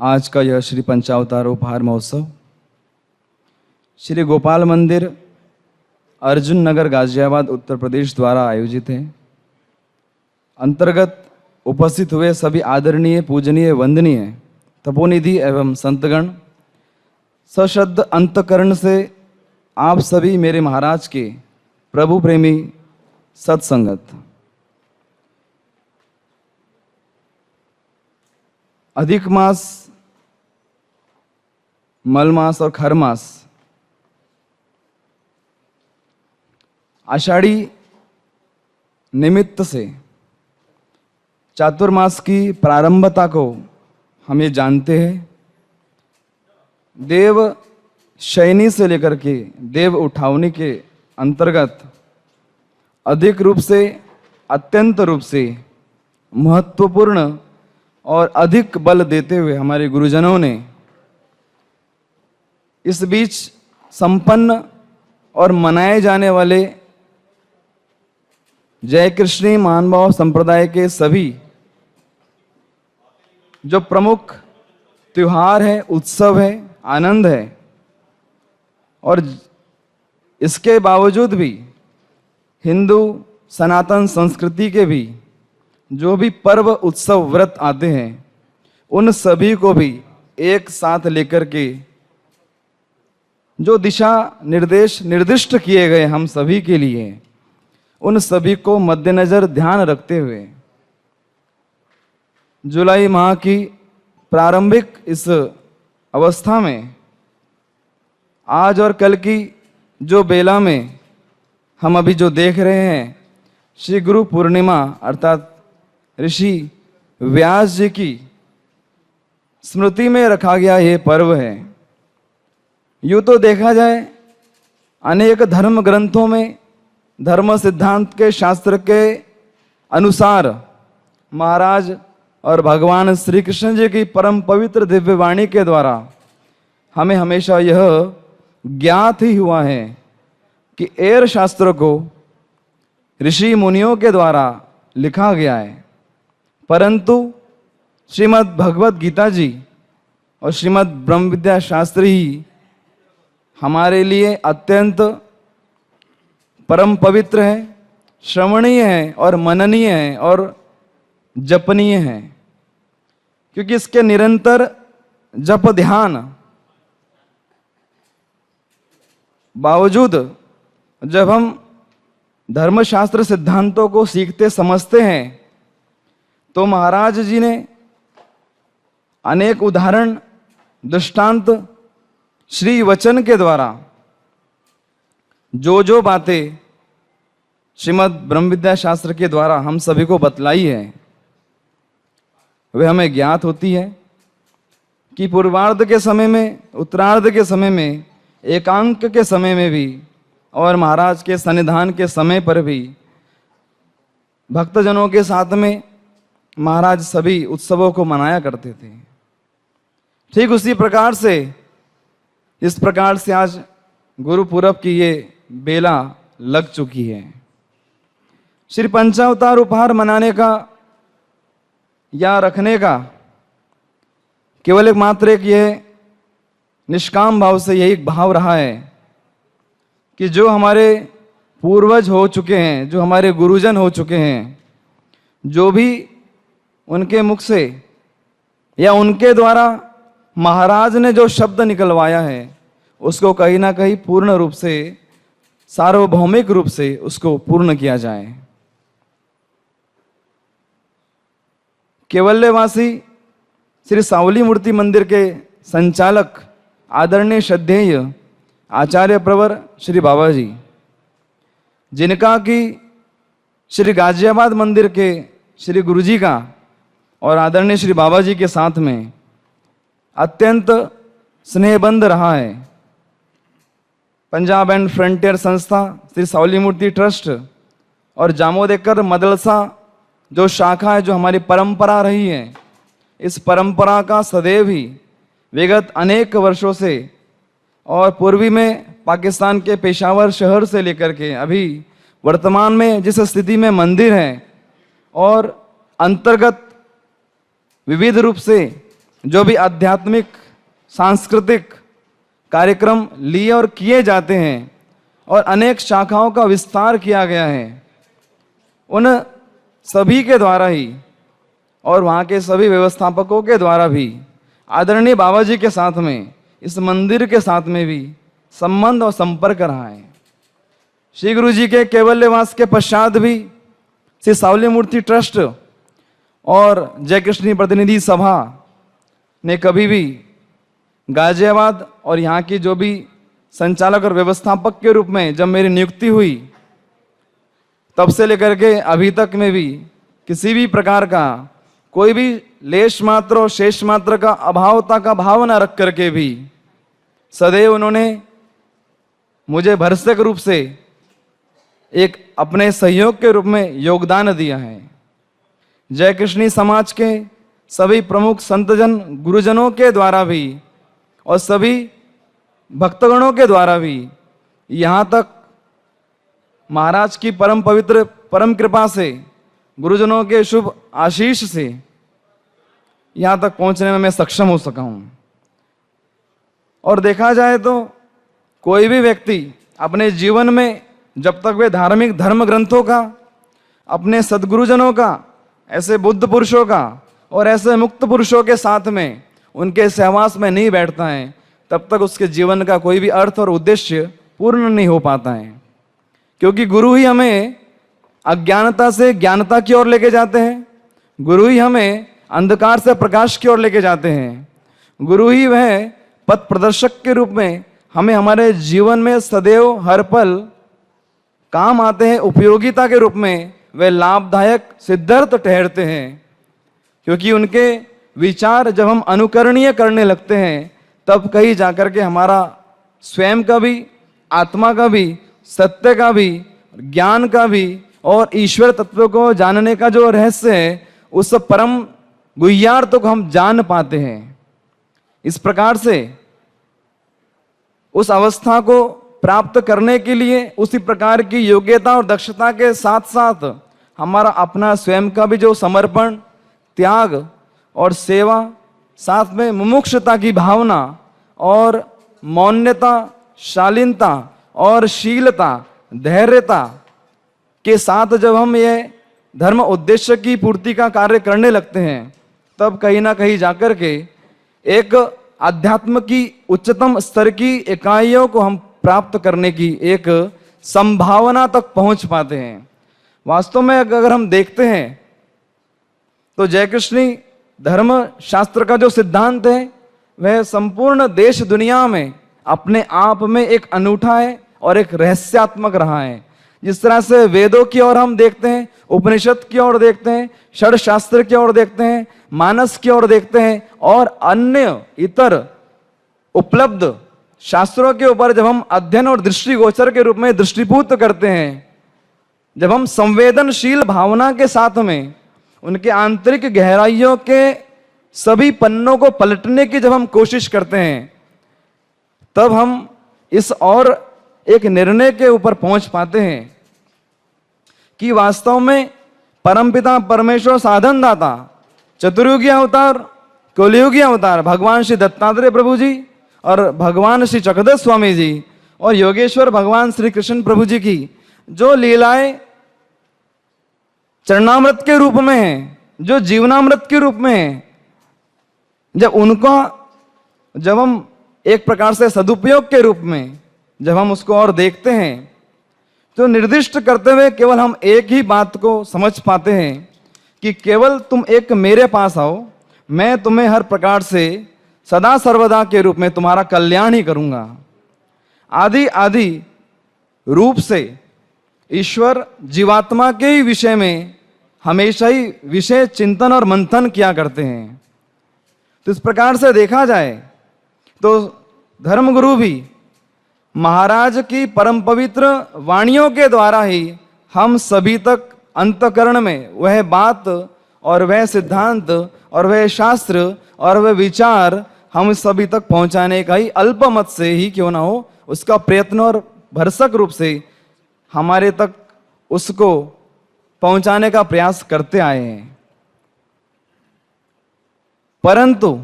आज का यह श्री पंचावतार उपहार महोत्सव श्री गोपाल मंदिर, अर्जुन नगर, गाजियाबाद, उत्तर प्रदेश द्वारा आयोजित है। अंतर्गत उपस्थित हुए सभी आदरणीय, पूजनीय, वंदनीय तपोनिधि एवं संतगण, सश्रद्ध अंतकरण से आप सभी मेरे महाराज के प्रभु प्रेमी सत्संगत। अधिक मास, मल मास और खर मास, आषाढ़ी निमित्त से चातुर्मास की प्रारंभता को हम ये जानते हैं। देव शयनी से लेकर के देव उठावनी के अंतर्गत अधिक रूप से, अत्यंत रूप से महत्वपूर्ण और अधिक बल देते हुए हमारे गुरुजनों ने इस बीच संपन्न और मनाए जाने वाले जय कृष्णी महानुभाव संप्रदाय के सभी जो प्रमुख त्योहार है, उत्सव है, आनंद है, और इसके बावजूद भी हिंदू सनातन संस्कृति के भी जो भी पर्व, उत्सव, व्रत आते हैं, उन सभी को भी एक साथ लेकर के जो दिशा निर्देश निर्दिष्ट किए गए हम सभी के लिए, उन सभी को मद्देनजर ध्यान रखते हुए जुलाई माह की प्रारंभिक इस अवस्था में आज और कल की जो बेला में हम अभी जो देख रहे हैं, श्री गुरु पूर्णिमा अर्थात ऋषि व्यास जी की स्मृति में रखा गया ये पर्व है। यूँ तो देखा जाए अनेक धर्म ग्रंथों में, धर्म सिद्धांत के शास्त्र के अनुसार महाराज और भगवान श्री कृष्ण जी की परम पवित्र दिव्य वाणी के द्वारा हमें हमेशा यह ज्ञात ही हुआ है कि एयर शास्त्र को ऋषि मुनियों के द्वारा लिखा गया है, परंतु श्रीमद् भगवत गीता जी और श्रीमद् ब्रह्म विद्या शास्त्र ही हमारे लिए अत्यंत परम पवित्र है, श्रवणीय है और मननीय है और जपनीय है, क्योंकि इसके निरंतर जप ध्यान बावजूद जब हम धर्मशास्त्र सिद्धांतों को सीखते समझते हैं तो महाराज जी ने अनेक उदाहरण, दृष्टांत श्री वचन के द्वारा जो बातें श्रीमद् ब्रह्म विद्या शास्त्र के द्वारा हम सभी को बतलाई है, वे हमें ज्ञात होती है कि पूर्वार्ध के समय में, उत्तरार्ध के समय में, एकांक के समय में भी और महाराज के सन्निधान के समय पर भी भक्तजनों के साथ में महाराज सभी उत्सवों को मनाया करते थे। ठीक उसी प्रकार से, इस प्रकार से आज गुरु पूरब की ये बेला लग चुकी है। श्री पंचावतार उपहार मनाने का या रखने का केवल एक मात्र एक यह निष्काम भाव से यही भाव रहा है कि जो हमारे पूर्वज हो चुके हैं, जो हमारे गुरुजन हो चुके हैं, जो भी उनके मुख से या उनके द्वारा महाराज ने जो शब्द निकलवाया है, उसको कहीं ना कहीं पूर्ण रूप से, सार्वभौमिक रूप से उसको पूर्ण किया जाए। केवल्यवासी श्री सावली मूर्ति मंदिर के संचालक आदरणीय श्रद्धेय आचार्य प्रवर श्री बाबा जी, जिनका कि श्री गाजियाबाद मंदिर के श्री गुरुजी का और आदरणीय श्री बाबा जी के साथ में अत्यंत स्नेहबंध रहा है। पंजाब एंड फ्रंटियर संस्था, श्री सावली मूर्ति ट्रस्ट और जामोदेकर मदरसा जो शाखा है, जो हमारी परंपरा रही है, इस परंपरा का सदैव ही विगत अनेक वर्षों से और पूर्वी में पाकिस्तान के पेशावर शहर से लेकर के अभी वर्तमान में जिस स्थिति में मंदिर है और अंतर्गत विविध रूप से जो भी आध्यात्मिक सांस्कृतिक कार्यक्रम लिए और किए जाते हैं और अनेक शाखाओं का विस्तार किया गया है, उन सभी के द्वारा ही और वहाँ के सभी व्यवस्थापकों के द्वारा भी आदरणीय बाबा जी के साथ में, इस मंदिर के साथ में भी संबंध और संपर्क रहा है। श्री गुरु जी के कैवल्यवास के पश्चात भी श्री सावली मूर्ति ट्रस्ट और जय कृष्णी प्रतिनिधि सभा ने कभी भी गाजियाबाद और यहाँ की जो भी संचालक और व्यवस्थापक के रूप में जब मेरी नियुक्ति हुई तब से लेकर के अभी तक में भी किसी भी प्रकार का कोई भी लेश मात्र और शेष मात्र का अभावता का भाव न रख करके भी सदैव उन्होंने मुझे भरसक रूप से एक अपने सहयोग के रूप में योगदान दिया है। जय कृष्णी समाज के सभी प्रमुख संतजन गुरुजनों के द्वारा भी और सभी भक्तगणों के द्वारा भी यहाँ तक महाराज की परम पवित्र परम कृपा से, गुरुजनों के शुभ आशीष से यहाँ तक पहुँचने में मैं सक्षम हो सका हूँ। और देखा जाए तो कोई भी व्यक्ति अपने जीवन में जब तक वे धार्मिक धर्म ग्रंथों का, अपने सद्गुरुजनों का, ऐसे बुद्ध पुरुषों का और ऐसे मुक्त पुरुषों के साथ में उनके सहवास में नहीं बैठता है, तब तक उसके जीवन का कोई भी अर्थ और उद्देश्य पूर्ण नहीं हो पाता है। क्योंकि गुरु ही हमें अज्ञानता से ज्ञानता की ओर लेके जाते हैं, गुरु ही हमें अंधकार से प्रकाश की ओर लेके जाते हैं, गुरु ही वह पथ प्रदर्शक के रूप में हमें हमारे जीवन में सदैव हर पल काम आते हैं, उपयोगिता के रूप में वे लाभदायक सिद्धार्थ ठहरते हैं। क्योंकि उनके विचार जब हम अनुकरणीय करने लगते हैं तब कहीं जाकर के हमारा स्वयं का भी, आत्मा का भी, सत्य का भी, ज्ञान का भी और ईश्वर तत्व को जानने का जो रहस्य है उस परम गुह्यार्थ को हम जान पाते हैं। इस प्रकार से उस अवस्था को प्राप्त करने के लिए उसी प्रकार की योग्यता और दक्षता के साथ साथ हमारा अपना स्वयं का भी जो समर्पण, त्याग और सेवा, साथ में मुमुक्षुता की भावना और मौन्यता, शालीनता और शीलता, धैर्यता के साथ जब हम ये धर्म उद्देश्य की पूर्ति का कार्य करने लगते हैं तब कहीं ना कहीं जाकर के एक अध्यात्म की उच्चतम स्तर की इकाइयों को हम प्राप्त करने की एक संभावना तक पहुंच पाते हैं। वास्तव में अगर हम देखते हैं तो जय कृष्णी धर्म शास्त्र का जो सिद्धांत है वह संपूर्ण देश दुनिया में अपने आप में एक अनूठा है और एक रहस्यात्मक रहा है। जिस तरह से वेदों की ओर हम देखते हैं, उपनिषद की ओर देखते हैं, षड शास्त्र की ओर देखते हैं, मानस की ओर देखते हैं और अन्य इतर उपलब्ध शास्त्रों के ऊपर जब हम अध्ययन और दृष्टिगोचर के रूप में दृष्टिपूत करते हैं, जब हम संवेदनशील भावना के साथ में उनके आंतरिक गहराइयों के सभी पन्नों को पलटने की जब हम कोशिश करते हैं तब हम इस और एक निर्णय के ऊपर पहुंच पाते हैं कि वास्तव में परमपिता परमेश्वर साधन दाता, चतुर्युगी अवतार, कलयुगी अवतार भगवान श्री दत्तात्रेय प्रभु जी और भगवान श्री चक्रधर स्वामी जी और योगेश्वर भगवान श्री कृष्ण प्रभु जी की जो लीलाएं चरणामृत के रूप में है, जो जीवनामृत के रूप में है, जब हम एक प्रकार से सदुपयोग के रूप में जब हम उसको और देखते हैं तो निर्दिष्ट करते हुए केवल हम एक ही बात को समझ पाते हैं कि केवल तुम एक मेरे पास आओ, मैं तुम्हें हर प्रकार से सदा सर्वदा के रूप में तुम्हारा कल्याण ही करूंगा। आदि आदि रूप से ईश्वर जीवात्मा के ही विषय में हमेशा ही विषय चिंतन और मंथन किया करते हैं। तो इस प्रकार से देखा जाए तो धर्मगुरु भी महाराज की परम पवित्र वाणियों के द्वारा ही हम सभी तक अंतःकरण में वह बात और वह सिद्धांत और वह शास्त्र और वह विचार हम सभी तक पहुंचाने का ही अल्पमत से ही क्यों ना हो उसका प्रयत्न और भरसक रूप से हमारे तक उसको पहुंचाने का प्रयास करते आए हैं। परंतु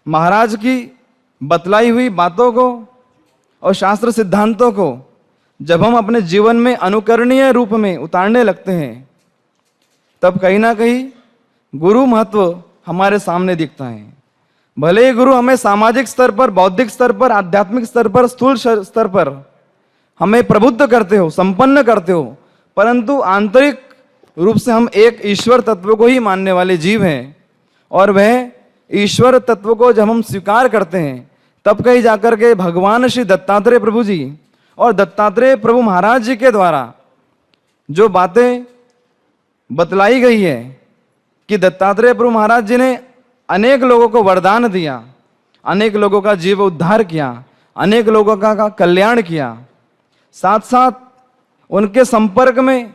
महाराज की बतलाई हुई बातों को और शास्त्र सिद्धांतों को जब हम अपने जीवन में अनुकरणीय रूप में उतारने लगते हैं, तब कहीं ना कहीं गुरु महत्व हमारे सामने दिखता है। भले ही गुरु हमें सामाजिक स्तर पर, बौद्धिक स्तर पर, आध्यात्मिक स्तर पर, स्थूल स्तर पर हमें प्रबुद्ध करते हो, संपन्न करते हो, परंतु आंतरिक रूप से हम एक ईश्वर तत्व को ही मानने वाले जीव हैं। और वह ईश्वर तत्व को जब हम स्वीकार करते हैं, तब कहीं जाकर के भगवान श्री दत्तात्रेय प्रभु जी और दत्तात्रेय प्रभु महाराज जी के द्वारा जो बातें बतलाई गई है कि दत्तात्रेय प्रभु महाराज जी ने अनेक लोगों को वरदान दिया, अनेक लोगों का जीव उद्धार किया, अनेक लोगों का कल्याण किया, साथ साथ उनके संपर्क में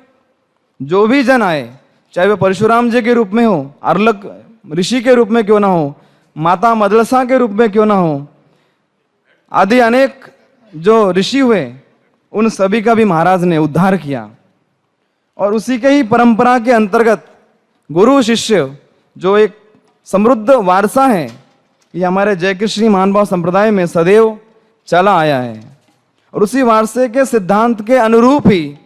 जो भी जन आए, चाहे वह परशुराम जी के रूप में हो, अर्लक ऋषि के रूप में क्यों ना हो, माता मदलसा के रूप में क्यों ना हो, आदि अनेक जो ऋषि हुए, उन सभी का भी महाराज ने उद्धार किया। और उसी के ही परंपरा के अंतर्गत गुरु शिष्य जो एक समृद्ध वारसा है, ये हमारे जय कृष्ण महानुभाव संप्रदाय में सदैव चला आया है। और उसी वारसे के सिद्धांत के अनुरूप ही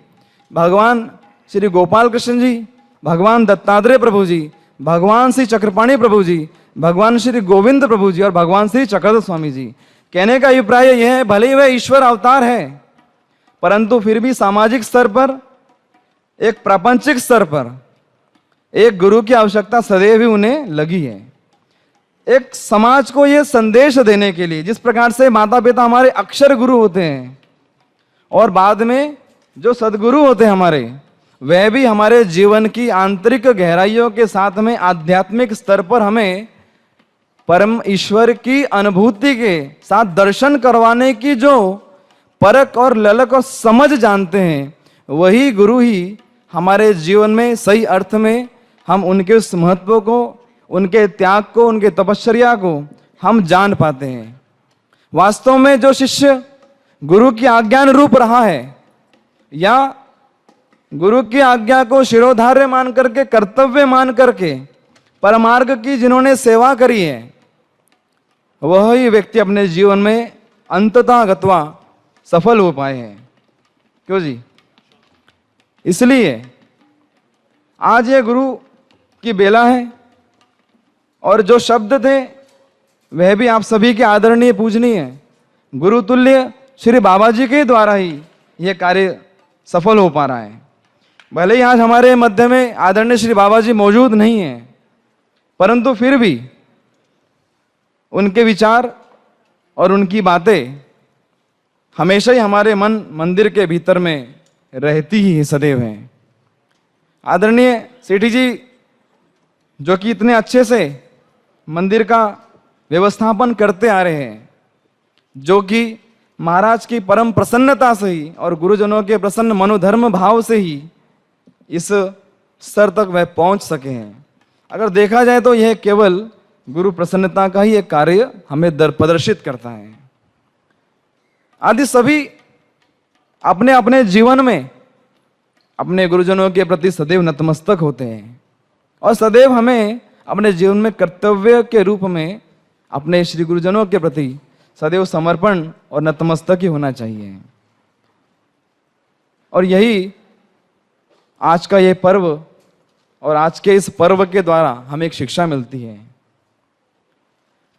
भगवान श्री गोपाल कृष्ण जी, भगवान दत्तात्रेय प्रभु जी, भगवान श्री चक्रपाणी प्रभु जी, भगवान श्री गोविंद प्रभु जी और भगवान श्री चक्रधर स्वामी जी, कहने का अभिप्राय यह है, भले ही वह ईश्वर अवतार है, परंतु फिर भी सामाजिक स्तर पर, एक प्रापंचिक स्तर पर एक गुरु की आवश्यकता सदैव ही उन्हें लगी है। एक समाज को यह संदेश देने के लिए, जिस प्रकार से माता पिता हमारे अक्षर गुरु होते हैं और बाद में जो सदगुरु होते हैं हमारे, वह भी हमारे जीवन की आंतरिक गहराइयों के साथ में आध्यात्मिक स्तर पर हमें परम ईश्वर की अनुभूति के साथ दर्शन करवाने की जो परख और ललक और समझ जानते हैं, वही गुरु ही हमारे जीवन में सही अर्थ में हम उनके उस महत्व को, उनके त्याग को, उनके तपश्चर्या को हम जान पाते हैं। वास्तव में जो शिष्य गुरु की आज्ञानुरूप रहा है या गुरु की आज्ञा को शिरोधार्य मान करके, कर्तव्य मान करके परमार्ग की जिन्होंने सेवा करी है, वह ही व्यक्ति अपने जीवन में अंततः गत्वा सफल हो पाए हैं। क्यों जी? इसलिए आज ये गुरु की बेला है और जो शब्द थे वह भी आप सभी के आदरणीय पूजनीय है। गुरु तुल्य श्री बाबा जी के द्वारा ही यह कार्य सफल हो पा रहा है। भले ही आज हमारे मध्य में आदरणीय श्री बाबा जी मौजूद नहीं हैं, परंतु फिर भी उनके विचार और उनकी बातें हमेशा ही हमारे मन मंदिर के भीतर में रहती ही सदैव हैं। आदरणीय सेठी जी जो कि इतने अच्छे से मंदिर का व्यवस्थापन करते आ रहे हैं, जो कि महाराज की परम प्रसन्नता से ही और गुरुजनों के प्रसन्न मनोधर्म भाव से ही इस स्तर तक वह पहुंच सके हैं। अगर देखा जाए तो यह केवल गुरु प्रसन्नता का ही एक कार्य हमें प्रदर्शित करता है। आदि सभी अपने अपने जीवन में अपने गुरुजनों के प्रति सदैव नतमस्तक होते हैं और सदैव हमें अपने जीवन में कर्तव्य के रूप में अपने श्री गुरुजनों के प्रति सदैव समर्पण और नतमस्तक ही होना चाहिए। और यही आज का ये पर्व और आज के इस पर्व के द्वारा हमें एक शिक्षा मिलती है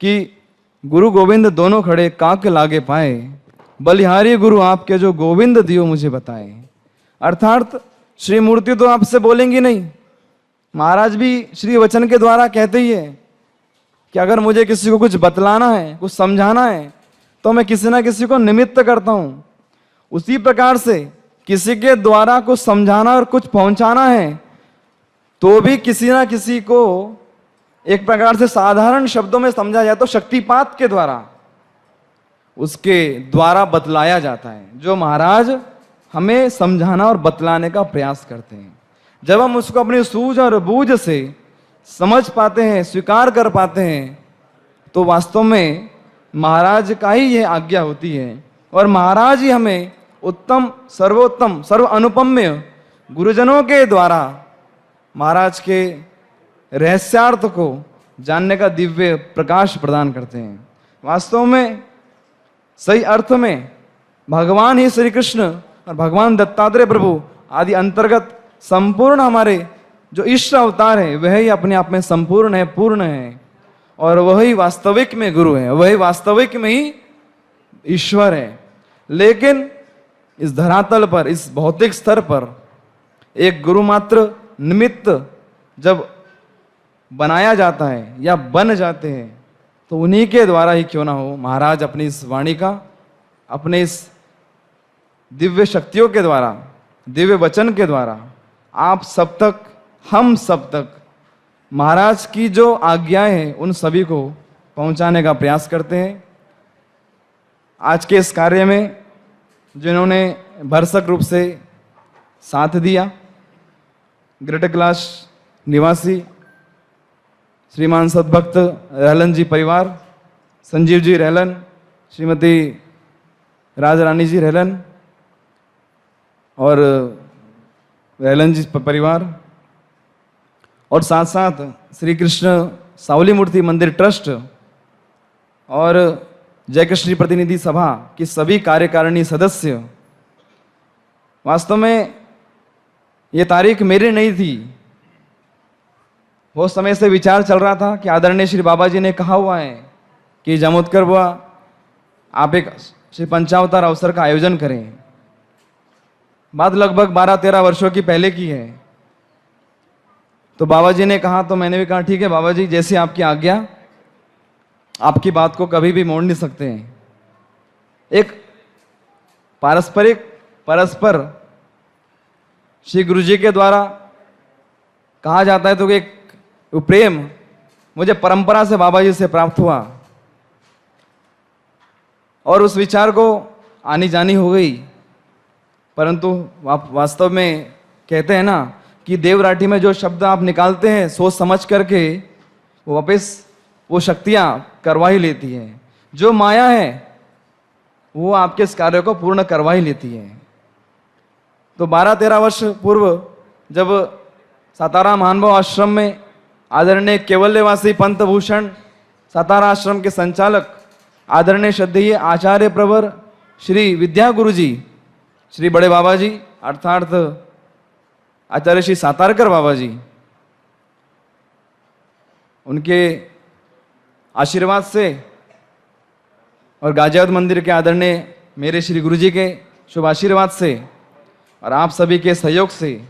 कि गुरु गोविंद दोनों खड़े काक लागे पाए, बलिहारी गुरु आपके जो गोविंद दियो मुझे बताए। अर्थात श्री मूर्ति तो आपसे बोलेंगी नहीं, महाराज भी श्री वचन के द्वारा कहते ही है कि अगर मुझे किसी को कुछ बतलाना है, कुछ समझाना है, तो मैं किसी ना किसी को निमित्त करता हूं। उसी प्रकार से किसी के द्वारा कुछ समझाना और कुछ पहुंचाना है, तो भी किसी ना किसी को एक प्रकार से साधारण शब्दों में समझा जाए तो शक्तिपात के द्वारा उसके द्वारा बतलाया जाता है, जो महाराज हमें समझाना और बतलाने का प्रयास करते हैं। जब हम उसको अपनी सूझ और बूझ से समझ पाते हैं, स्वीकार कर पाते हैं, तो वास्तव में महाराज का ही यह आज्ञा होती है और महाराज ही हमें उत्तम, सर्वोत्तम, सर्व अनुपम्य गुरुजनों के द्वारा महाराज के रहस्यार्थ को जानने का दिव्य प्रकाश प्रदान करते हैं। वास्तव में सही अर्थ में भगवान ही श्री कृष्ण और भगवान दत्तात्रेय प्रभु आदि अंतर्गत संपूर्ण हमारे जो ईश्वर अवतार है वह ही अपने आप में संपूर्ण है, पूर्ण है, और वही वास्तविक में गुरु है, वही वास्तविक में ही ईश्वर है। लेकिन इस धरातल पर, इस भौतिक स्तर पर एक गुरु मात्र निमित्त जब बनाया जाता है या बन जाते हैं तो उन्हीं के द्वारा ही क्यों ना हो महाराज अपनी इस वाणी का, अपने इस दिव्य शक्तियों के द्वारा, दिव्य वचन के द्वारा आप सब तक, हम सब तक महाराज की जो आज्ञाएं हैं उन सभी को पहुंचाने का प्रयास करते हैं। आज के इस कार्य में जिन्होंने भरसक रूप से साथ दिया, ग्रेटर कैलाश निवासी श्रीमान सदभक्त रहलन जी परिवार, संजीव जी रहलन, श्रीमती राजरानी जी रहलन और रहलन जी परिवार, और साथ साथ श्री कृष्ण सावली मूर्ति मंदिर ट्रस्ट और जय कृष्ण प्रतिनिधि सभा की सभी कार्यकारिणी सदस्य। वास्तव में ये तारीख मेरी नहीं थी, बहुत समय से विचार चल रहा था कि आदरणीय श्री बाबा जी ने कहा हुआ है कि जामोदकर बुआ आप एक श्री पंचावतार अवसर का आयोजन करें। बात लगभग 12-13 वर्षों की पहले की है। तो बाबा जी ने कहा तो मैंने भी कहा ठीक है बाबा जी, जैसी आपकी आज्ञा, आपकी बात को कभी भी मोड़ नहीं सकते हैं। एक परस्पर श्री गुरु जी के द्वारा कहा जाता है तो कि एक प्रेम मुझे परंपरा से बाबा जी से प्राप्त हुआ और उस विचार को आनी जानी हो गई। परंतु वास्तव में कहते हैं ना कि देवराठी में जो शब्द आप निकालते हैं सोच समझ करके, वो वापस वो शक्तियां करवा ही लेती हैं। जो माया है वो आपके इस कार्य को पूर्ण करवा ही लेती है। तो 12-13 वर्ष पूर्व जब सातारा महानुभाव आश्रम में आदरणीय केवल्यवासी पंत भूषण सातारा आश्रम के संचालक आदरणीय श्रद्धेय आचार्य प्रवर श्री विद्या गुरु जी, श्री बड़े बाबा जी अर्थात आचार्य श्री सातारकर बाबा जी, उनके आशीर्वाद से और गाजियाबाद मंदिर के आदरणीय मेरे श्री गुरु जी के शुभ आशीर्वाद से और आप सभी के सहयोग से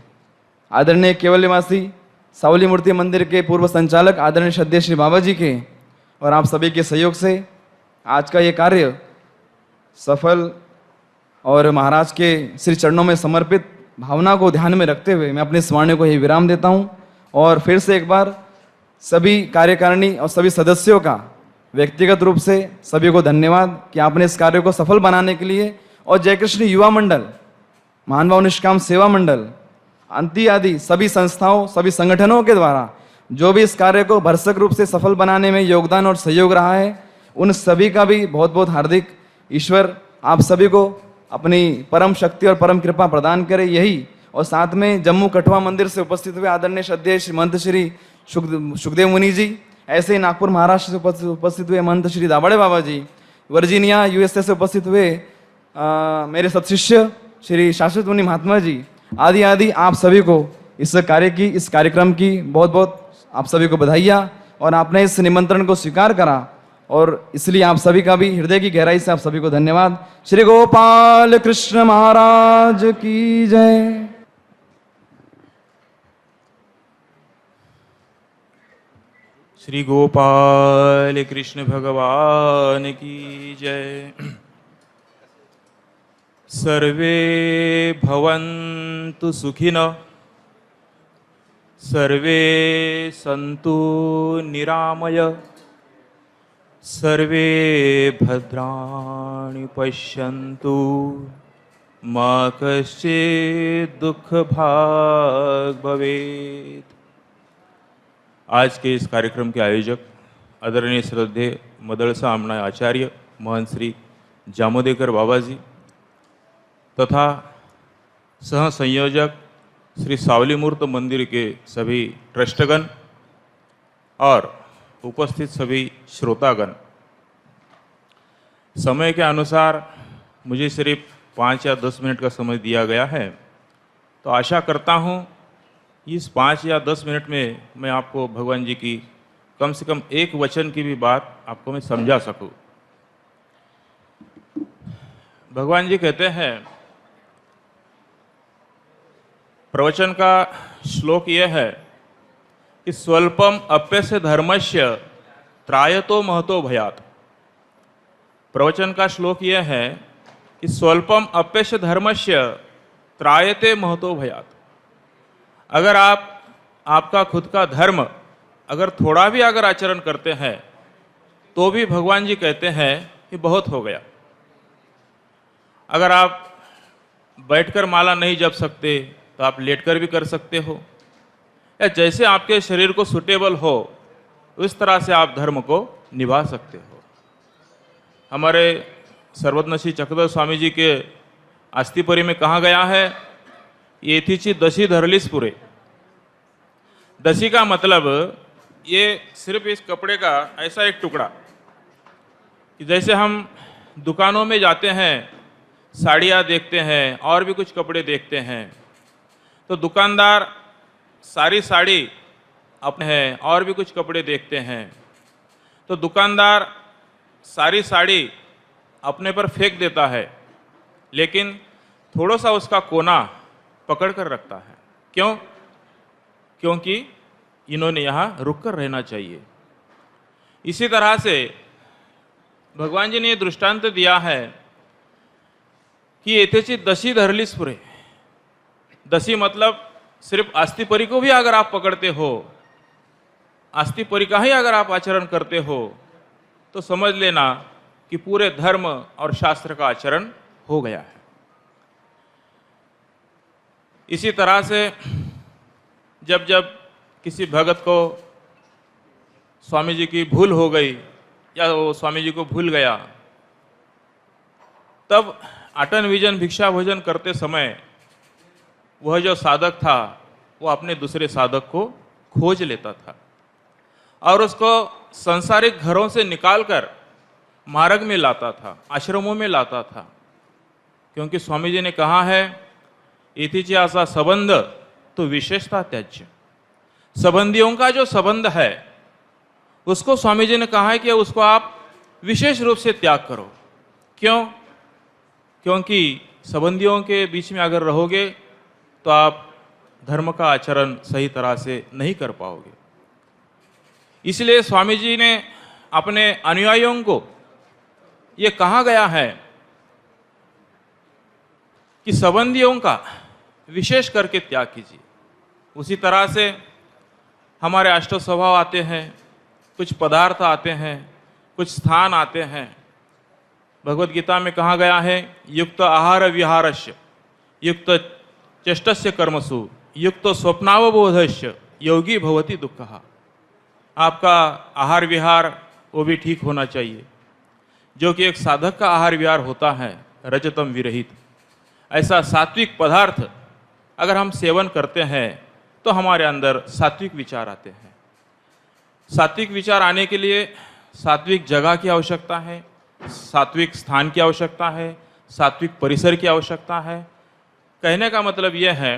आदरणीय केवल्यवासी सावली मूर्ति मंदिर के पूर्व संचालक आदरणीय श्रद्धेय श्री बाबा जी के और आप सभी के सहयोग से आज का ये कार्य सफल और महाराज के श्री चरणों में समर्पित भावना को ध्यान में रखते हुए मैं अपने इस वाणी को ही विराम देता हूँ। और फिर से एक बार सभी कार्यकारिणी और सभी सदस्यों का व्यक्तिगत रूप से सभी को धन्यवाद कि आपने इस कार्य को सफल बनाने के लिए, और जय कृष्ण युवा मंडल, महानुभाव निष्काम सेवा मंडल आदि सभी संस्थाओं, सभी संगठनों के द्वारा जो भी इस कार्य को भरसक रूप से सफल बनाने में योगदान और सहयोग रहा है, उन सभी का भी बहुत बहुत हार्दिक ईश्वर आप सभी को अपनी परम शक्ति और परम कृपा प्रदान करे, यही। और साथ में जम्मू कठुआ मंदिर से उपस्थित हुए आदरणीय श्रद्धेय श्री महंत श्री सुखदेव मुनि जी, ऐसे ही नागपुर महाराष्ट्र से उपस्थित हुए महंत श्री दाबड़े बाबा जी, वर्जीनिया USA से उपस्थित हुए मेरे सत्शिष्य श्री शाश्वत मुनि महात्मा जी आदि आप सभी को इस कार्य की, इस कार्यक्रम की बहुत बहुत आप सभी को बधाइयाँ। और आपने इस निमंत्रण को स्वीकार करा और इसलिए आप सभी का भी हृदय की गहराई से आप सभी को धन्यवाद। श्री गोपाल कृष्ण महाराज की जय। श्री गोपाल कृष्ण भगवान की जय। सर्वे भवन्तु सुखिनः, सर्वे सन्तु निरामय, सर्वे भद्राणि पश्यन्तु मा कश्चित् दुःखभाग् भवेत्। आज के इस कार्यक्रम के आयोजक आदरणीय श्रद्धेय मदरसा आमना आचार्य महंत श्री जामोदेकर बाबा जी तथा सह संयोजक श्री सावली मूर्त मंदिर के सभी ट्रस्टगण और उपस्थित सभी श्रोतागण, समय के अनुसार मुझे सिर्फ 5 या 10 मिनट का समय दिया गया है, तो आशा करता हूँ इस 5 या 10 मिनट में मैं आपको भगवान जी की कम से कम एक वचन की भी बात आपको मैं समझा सकूं। भगवान जी कहते हैं, प्रवचन का श्लोक यह है कि स्वल्पम अप्यस्य धर्मस्य त्रायतो महतो भयात्। प्रवचन का श्लोक यह है कि स्वल्पम अप्यस्य धर्मस्य त्रायते महतो भयात्। अगर आपका खुद का धर्म अगर थोड़ा भी अगर आचरण करते हैं तो भी भगवान जी कहते हैं कि बहुत हो गया। अगर आप बैठकर माला नहीं जप सकते तो आप लेटकर भी कर सकते हो, या जैसे आपके शरीर को सूटेबल हो उस तरह से आप धर्म को निभा सकते हो। हमारे सर्वज्ञ चक्रधर स्वामी जी के आस्तिपरी में कहा गया है, येथीची दशी धरलीस पुरे। दशी का मतलब ये सिर्फ इस कपड़े का ऐसा एक टुकड़ा कि जैसे हम दुकानों में जाते हैं, साड़ियाँ देखते हैं और भी कुछ कपड़े देखते हैं, तो दुकानदार सारी साड़ी अपने हैं और भी कुछ कपड़े देखते हैं, तो दुकानदार सारी साड़ी अपने पर फेंक देता है, लेकिन थोड़ा सा उसका कोना पकड़ कर रखता है। क्यों? क्योंकि इन्होंने यहाँ रुक कर रहना चाहिए। इसी तरह से भगवान जी ने ये दृष्टांत दिया है कि येथेची दशी धरलीस पुरे। दशी मतलब सिर्फ आस्तिपरी को भी अगर आप पकड़ते हो, आस्तिपरी का ही अगर आप आचरण करते हो, तो समझ लेना कि पूरे धर्म और शास्त्र का आचरण हो गया है। इसी तरह से जब जब किसी भगत को स्वामी जी की भूल हो गई या वो स्वामी जी को भूल गया, तब अटन विजन भिक्षा भोजन करते समय वह जो साधक था वो अपने दूसरे साधक को खोज लेता था और उसको सांसारिक घरों से निकालकर मार्ग में लाता था, आश्रमों में लाता था। क्योंकि स्वामी जी ने कहा है, इतिची आसा संबंध तो विशेषता त्याज्य। संबंधियों का जो संबंध है उसको स्वामी जी ने कहा है कि उसको आप विशेष रूप से त्याग करो। क्यों? क्योंकि संबंधियों के बीच में अगर रहोगे तो आप धर्म का आचरण सही तरह से नहीं कर पाओगे। इसलिए स्वामी जी ने अपने अनुयायियों को ये कहा गया है कि संबंधियों का विशेष करके त्याग कीजिए। उसी तरह से हमारे अष्ट स्वभाव आते हैं, कुछ पदार्थ आते हैं, कुछ स्थान आते हैं। भगवद गीता में कहा गया है, युक्त आहार विहारस्य युक्त चेष्टस्य कर्मसु युक्त स्वप्नावबोधस्य योगी भवति दुःखः। आपका आहार विहार वो भी ठीक होना चाहिए, जो कि एक साधक का आहार विहार होता है, रजतम विरहित। ऐसा सात्विक पदार्थ अगर हम सेवन करते हैं तो हमारे अंदर सात्विक विचार आते हैं। सात्विक विचार आने के लिए सात्विक जगह की आवश्यकता है, सात्विक स्थान की आवश्यकता है, सात्विक परिसर की आवश्यकता है। कहने का मतलब यह है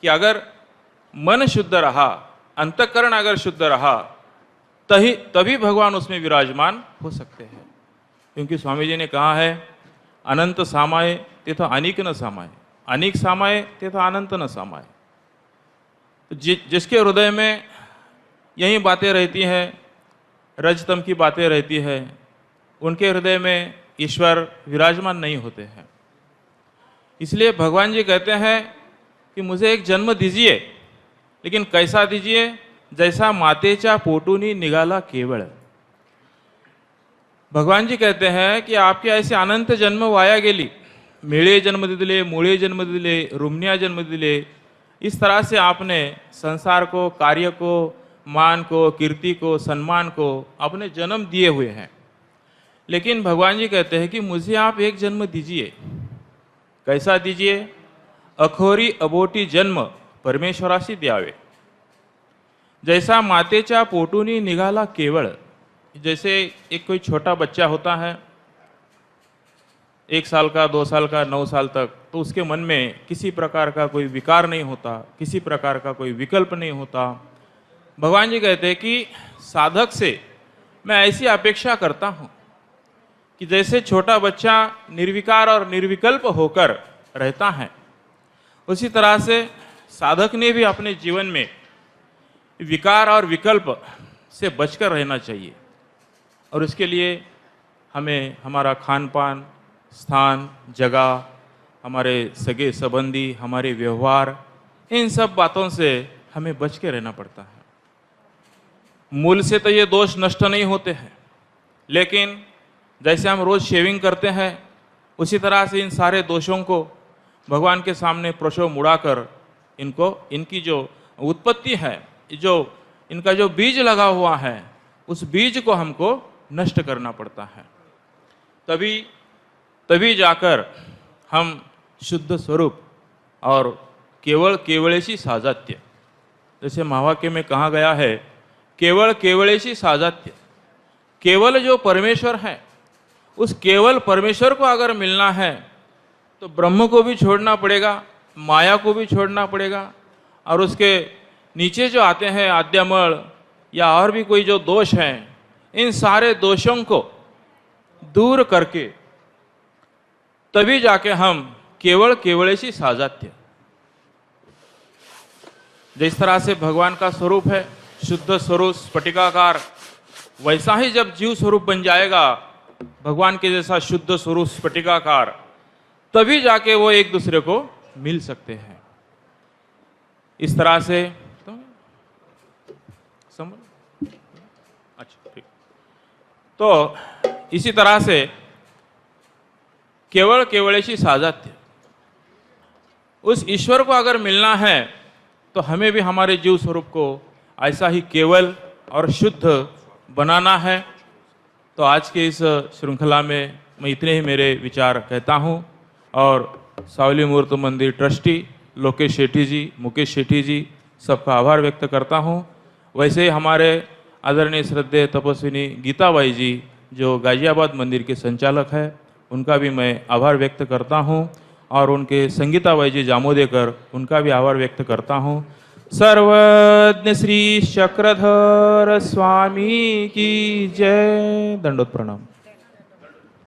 कि अगर मन शुद्ध रहा, अंतःकरण अगर शुद्ध रहा, तभी भगवान उसमें विराजमान हो सकते हैं। क्योंकि स्वामी जी ने कहा है, अनंत सामाय तेथा अनेक न सामाय, अनेक सामाय तेथा अनंत न सामाय। तो जिसके हृदय में यही बातें रहती हैं, रजतम की बातें रहती है, उनके हृदय में ईश्वर विराजमान नहीं होते हैं। इसलिए भगवान जी कहते हैं कि मुझे एक जन्म दीजिए, लेकिन कैसा दीजिए? जैसा मातेच्या पोटूनी निघाला केवळ। भगवान जी कहते हैं कि आपके ऐसे अनंत जन्म वाया गेली, मेळे जन्म दिले, मूळे जन्म दिले, रुमनिया जन्म दिले। इस तरह से आपने संसार को, कार्य को, मान को, कीर्ति को, सम्मान को अपने जन्म दिए हुए हैं। लेकिन भगवान जी कहते हैं कि मुझे आप एक जन्म दीजिए। कैसा दीजिए? अखोरी अबोटी जन्म परमेश्वराशी द्यावे। जैसा मातेच्या पोटूनी निघाला केवळ, जैसे एक कोई छोटा बच्चा होता है, 1 साल का, 2 साल का, 9 साल तक, तो उसके मन में किसी प्रकार का कोई विकार नहीं होता, किसी प्रकार का कोई विकल्प नहीं होता। भगवान जी कहते हैं कि साधक से मैं ऐसी अपेक्षा करता हूँ कि जैसे छोटा बच्चा निर्विकार और निर्विकल्प होकर रहता है, उसी तरह से साधक ने भी अपने जीवन में विकार और विकल्प से बचकर रहना चाहिए। और उसके लिए हमें हमारा खान पान, स्थान, जगह, हमारे सगे संबंधी, हमारे व्यवहार, इन सब बातों से हमें बच के रहना पड़ता है। मूल से तो ये दोष नष्ट नहीं होते हैं, लेकिन जैसे हम रोज़ शेविंग करते हैं, उसी तरह से इन सारे दोषों को भगवान के सामने प्रशो मुड़ाकर इनकी जो उत्पत्ति है, जो इनका जो बीज लगा हुआ है, उस बीज को हमको नष्ट करना पड़ता है। तभी जाकर हम शुद्ध स्वरूप और केवल केवलेशी साजात्य, जैसे महावाक्य में कहा गया है, केवल केवलेशी साजात्य, केवल जो परमेश्वर है, उस केवल परमेश्वर को अगर मिलना है तो ब्रह्म को भी छोड़ना पड़ेगा, माया को भी छोड़ना पड़ेगा, और उसके नीचे जो आते हैं आद्यमल या और भी कोई जो दोष हैं, इन सारे दोषों को दूर करके तभी जाके हम केवल केवलेशी साजात्य, जिस तरह से भगवान का स्वरूप है शुद्ध स्वरूप स्फटिकाकार, वैसा ही जब जीव स्वरूप बन जाएगा भगवान के जैसा शुद्ध स्वरूप स्फटिकाकार, तभी जाके वो एक दूसरे को मिल सकते हैं। इस तरह से समझ, अच्छा ठीक। तो इसी तरह से केवल केवलेशी साजात्य, उस ईश्वर को अगर मिलना है तो हमें भी हमारे जीव स्वरूप को ऐसा ही केवल और शुद्ध बनाना है। तो आज के इस श्रृंखला में मैं इतने ही मेरे विचार कहता हूँ, और सावली मूर्त मंदिर ट्रस्टी लोकेश शेट्टी जी, मुकेश शेट्टी जी, सबका आभार व्यक्त करता हूँ। वैसे ही हमारे आदरणीय श्रद्धेय तपस्विनी गीताबाई जी जो गाजियाबाद मंदिर के संचालक है, उनका भी मैं आभार व्यक्त करता हूँ, और उनके संगीताबाई जी जामोदेकर, उनका भी आभार व्यक्त करता हूँ। सर्वज्ञ श्री चक्रधर स्वामी की जय। दंडोत प्रणाम।